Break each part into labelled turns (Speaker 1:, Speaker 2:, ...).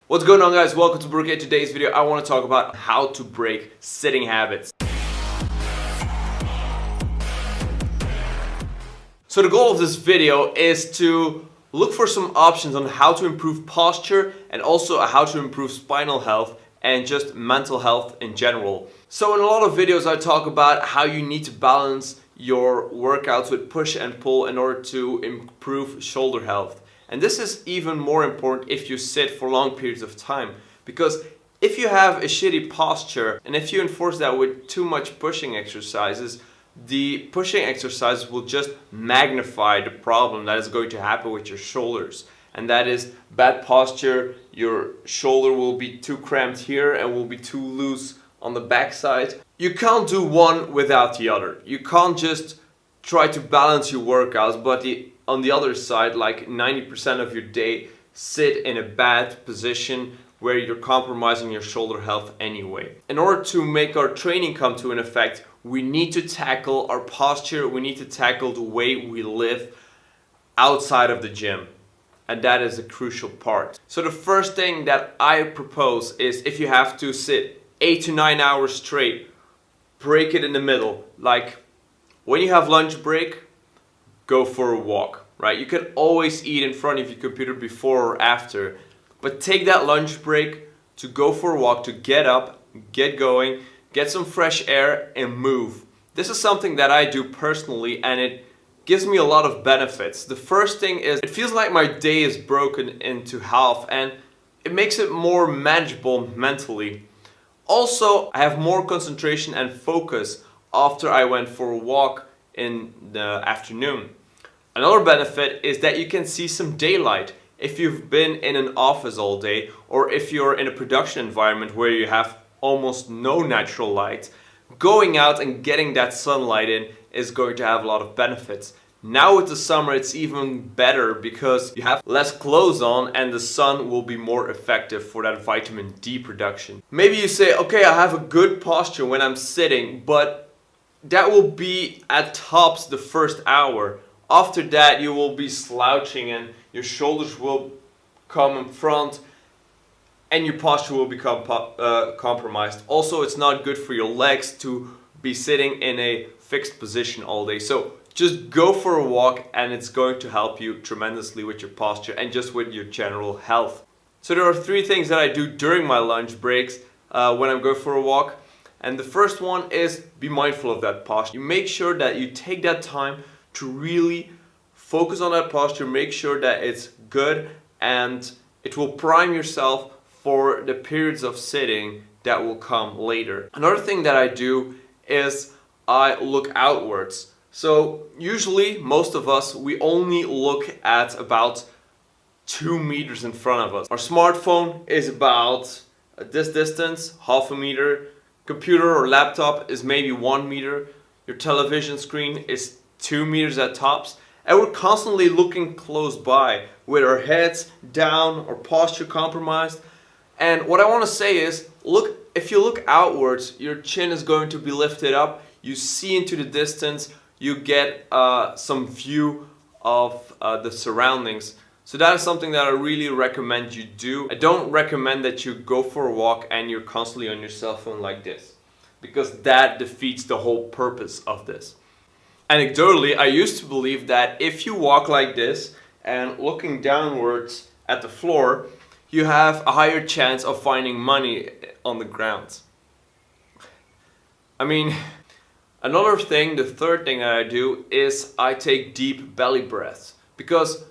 Speaker 1: What's going on, guys? Welcome to Barrookie. In today's video I want to talk about how to break sitting habits. So the goal of this video is to look for some options on how to improve posture and also how to improve spinal health and just mental health in general. So in a lot of videos I talk about how you need to balance your workouts with push and pull in order to improve shoulder health. And this is even more important if you sit for long periods of time, because if you have a shitty posture and if you enforce that with too much pushing exercises, the pushing exercise will just magnify the problem that is going to happen with your shoulders. And that is bad posture. Your shoulder will be too cramped here and will be too loose on the backside. You can't do one without the other. You can't just try to balance your workouts, but on the other side, like 90% of your day, sit in a bad position where you're compromising your shoulder health anyway. In order to make our training come to an effect, we need to tackle our posture, we need to tackle the way we live outside of the gym. And that is a crucial part. So the first thing that I propose is, if you have to sit 8 to 9 hours straight, break it in the middle. Like when you have lunch break, go for a walk, right? You can always eat in front of your computer before or after, but take that lunch break to go for a walk, to get up, get going, get some fresh air and move. This is something that I do personally and it gives me a lot of benefits. The first thing is, it feels like my day is broken into half and it makes it more manageable mentally. Also, I have more concentration and focus after I went for a walk in the afternoon. Another benefit is that you can see some daylight. If you've been in an office all day, or if you're in a production environment where you have almost no natural light, going out and getting that sunlight in is going to have a lot of benefits. Now with the summer it's even better because you have less clothes on and the sun will be more effective for that vitamin D production. Maybe you say, okay, I have a good posture when I'm sitting, but that will be at tops the first hour. After that you will be slouching and your shoulders will come in front and your posture will become compromised. Also, it's not good for your legs to be sitting in a fixed position all day. So just go for a walk and it's going to help you tremendously with your posture and just with your general health. So there are 3 things that I do during my lunch breaks when I'm going for a walk. And the first one is, be mindful of that posture. You make sure that you take that time to really focus on that posture, make sure that it's good, and it will prime yourself for the periods of sitting that will come later. Another thing that I do is I look outwards. So usually most of us, we only look at about 2 meters in front of us. Our smartphone is about this distance, half a meter. Computer or laptop is maybe 1 meter. Your television screen is 2 meters at tops. And we're constantly looking close by with our heads down, our posture compromised. And what I want to say is, if you look outwards, your chin is going to be lifted up. You see into the distance, you get some view of the surroundings. So that is something that I really recommend you do. I don't recommend that you go for a walk and you're constantly on your cell phone like this, because that defeats the whole purpose of this. Anecdotally, I used to believe that if you walk like this and looking downwards at the floor, you have a higher chance of finding money on the ground. I mean, another thing, the third thing that I do is I take deep belly breaths, because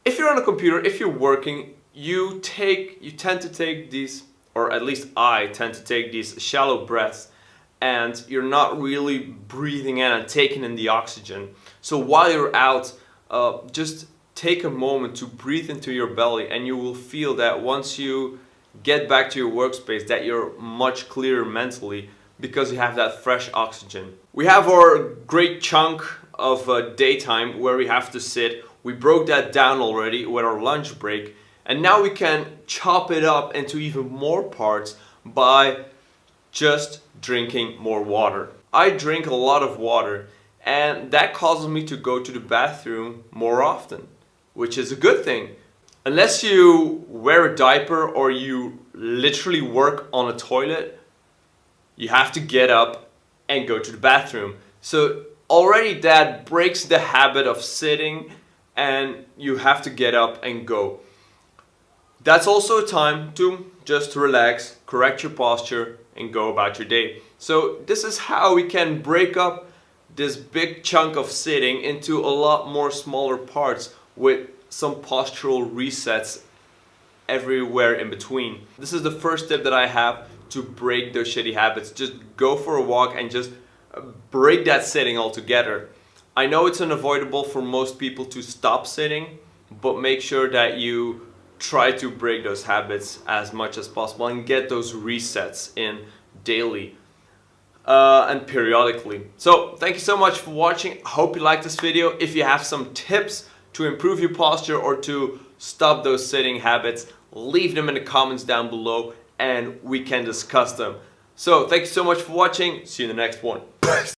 Speaker 1: if you're on a computer, if you're working, you tend to take these, or at least I tend to take these shallow breaths, and you're not really breathing in and taking in the oxygen. So while you're out, just take a moment to breathe into your belly, and you will feel that once you get back to your workspace that you're much clearer mentally because you have that fresh oxygen. We have our great chunk of daytime where we have to sit. We broke that down already with our lunch break, and now we can chop it up into even more parts by just drinking more water. I drink a lot of water, and that causes me to go to the bathroom more often, which is a good thing. Unless you wear a diaper or you literally work on a toilet, you have to get up and go to the bathroom. So already that breaks the habit of sitting, and you have to get up and go. That's also a time to just relax, correct your posture, and go about your day. So this is how we can break up this big chunk of sitting into a lot more smaller parts with some postural resets everywhere in between. This is the first tip that I have to break those shitty habits. Just go for a walk and just break that sitting altogether. I know it's unavoidable for most people to stop sitting, but make sure that you try to break those habits as much as possible and get those resets in daily and periodically. So thank you so much for watching. I hope you liked this video. If you have some tips to improve your posture or to stop those sitting habits, leave them in the comments down below and we can discuss them. So thank you so much for watching. See you in the next one.